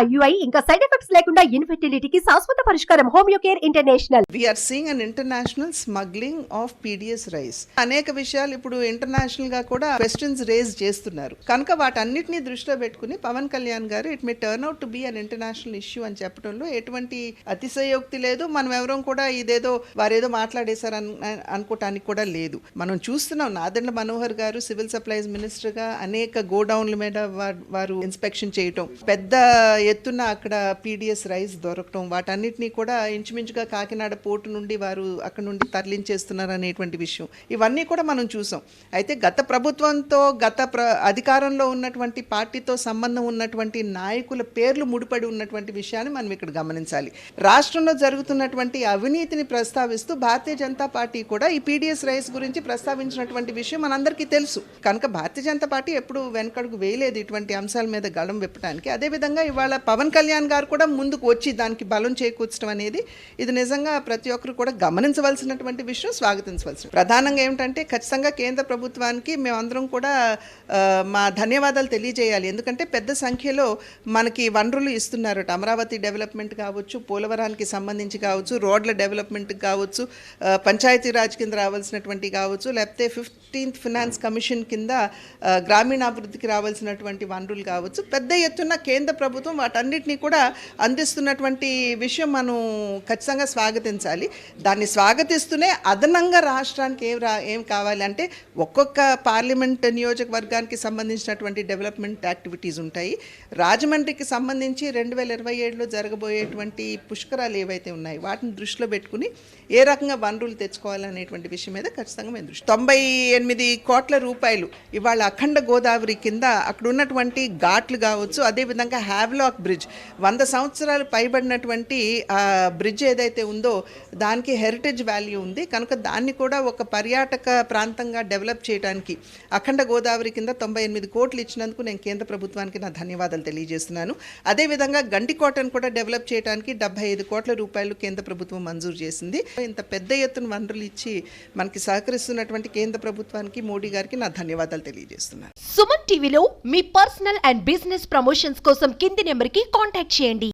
IUI ఇంకా side effects లేకుండా ఇన్ఫెర్టిలిటీకి శాశ్వత పరిష్కారం Homeocare international. We are seeing an international smuggling of PDS rice. అనేక విషయాలు ఇప్పుడు ఇంటర్నేషనల్ గా కూడా క్వశ్చన్స్ రేజ్ చేస్తున్నారు కనుక వాటన్నిటిని దృష్టిలో పెట్టుకుని పవన్ కళ్యాణ్ గారు it may turn out to be an international issue అని చెప్పడంలో ఎటువంటి అతిశయోక్తి లేదు. మనం ఎవరం కూడా ఇదేదో వారేదో మాట్లాడేశారు అనుకోవటానికి కూడా లేదు. మనం చూస్తున్నాం నాదెండ్ల మనోహర్ గారు సివిల్ సప్లైస్ మినిస్టర్ గా అనేక గోడౌన్ల మీద వారు ఇన్స్పెక్షన్ చేయటం, పెద్ద ఎత్తున అక్కడ పీడిఎస్ రైస్ దొరకటం, వాటన్నిటినీ కూడా ఇంచుమించుగా కాకినాడ పోర్టు నుండి వారు అక్కడ నుండి తరలించేస్తున్నారు అనేటువంటి విషయం ఇవన్నీ కూడా మనం చూసాం. అయితే గత ప్రభుత్వంతో అధికారంలో ఉన్నటువంటి పార్టీతో సంబంధం ఉన్నటువంటి నాయకుల పేర్లు ముడిపడి ఉన్నటువంటి విషయాన్ని మనం ఇక్కడ గమనించాలి. రాష్ట్రంలో జరుగుతున్నటువంటి అవినీతిని ప్రస్తావిస్తూ భారతీయ జనతా పార్టీ కూడా ఈ పీడిఎస్ రైస్ గురించి ప్రస్తావించినటువంటి విషయం మనందరికీ తెలుసు. కనుక భారతీయ జనతా పార్టీ ఎప్పుడు వెనకడుగు వేయలేదు ఇటువంటి అంశాల మీద గళం విప్పడానికి. అదేవిధంగా ఇవాళ పవన్ కళ్యాణ్ గారు కూడా ముందుకు వచ్చి దానికి బలం చేకూర్చడం అనేది ఇది నిజంగా ప్రతి ఒక్కరు కూడా గమనించవలసినటువంటి విషయం, స్వాగతించవలసిన. ప్రధానంగా ఏమిటంటే ఖచ్చితంగా కేంద్ర ప్రభుత్వానికి మేమందరం కూడా మా ధన్యవాదాలు తెలియజేయాలి. ఎందుకంటే పెద్ద సంఖ్యలో మనకి వనరులు ఇస్తున్నారు. అమరావతి డెవలప్మెంట్ కావచ్చు, పోలవరానికి సంబంధించి కావచ్చు, రోడ్ల డెవలప్మెంట్ కావచ్చు, పంచాయతీరాజ్ కింద రావాల్సినటువంటి కావచ్చు, లేకపోతే 15th ఫినాన్స్ కమిషన్ కింద గ్రామీణాభివృద్ధికి రావాల్సినటువంటి వనరులు కావచ్చు, పెద్ద ఎత్తున కేంద్ర ప్రభుత్వం వాటన్నిటినీ కూడా అందిస్తున్నటువంటి విషయం మనం ఖచ్చితంగా స్వాగతించాలి. దాన్ని స్వాగతిస్తూనే అదనంగా రాష్ట్రానికి ఏం కావాలి అంటే ఒక్కొక్క పార్లమెంట్ నియోజకవర్గానికి సంబంధించినటువంటి డెవలప్మెంట్ యాక్టివిటీస్ ఉంటాయి. రాజమండ్రికి సంబంధించి 2027లో జరగబోయేటువంటి పుష్కరాలు ఏవైతే ఉన్నాయి వాటిని దృష్టిలో పెట్టుకుని ఏ రకంగా వనరులు తెచ్చుకోవాలనేటువంటి విషయం మీద ఖచ్చితంగా మేము 98 కోట్ల రూపాయలు ఇవాళ అఖండ గోదావరి కింద అక్కడ ఉన్నటువంటి ఘాట్లు కావచ్చు, అదేవిధంగా హ్యావ్లాక్ బ్రిడ్జ్ 100 సంవత్సరాలు పైబడినటువంటి బ్రిడ్జ్ ఏదైతే ఉందో దానికి హెరిటేజ్ వాల్యూ ఉంది కనుక దాన్ని కూడా ఒక పర్యాటక ప్రాంతంగా డెవలప్ చేయడానికి అఖండ గోదావరి కింద 98 కోట్లు ఇచ్చినందుకు నేను కేంద్ర ప్రభుత్వానికి నా ధన్యవాదాలు తెలియజేస్తున్నాను. అదేవిధంగా గండికోటను కూడా డెవలప్ చేయడానికి 75 కోట్ల రూపాయలు కేంద్ర ప్రభుత్వం మంజూరు చేసింది. ఇంత పెద్ద ఎత్తున వనరులు ఇచ్చి మనకి సహకరిస్తున్నటువంటి కేంద్ర ప్రభుత్వానికి, మోడీ గారికి నా ధన్యవాదాలు తెలియజేస్తున్నాను. సుమన్ టీవీలో మీ పర్సనల్ అండ్ బిజినెస్ ప్రమోషన్స్ కోసం కింది నెంబర్కి కాంటాక్ట్ చేయండి.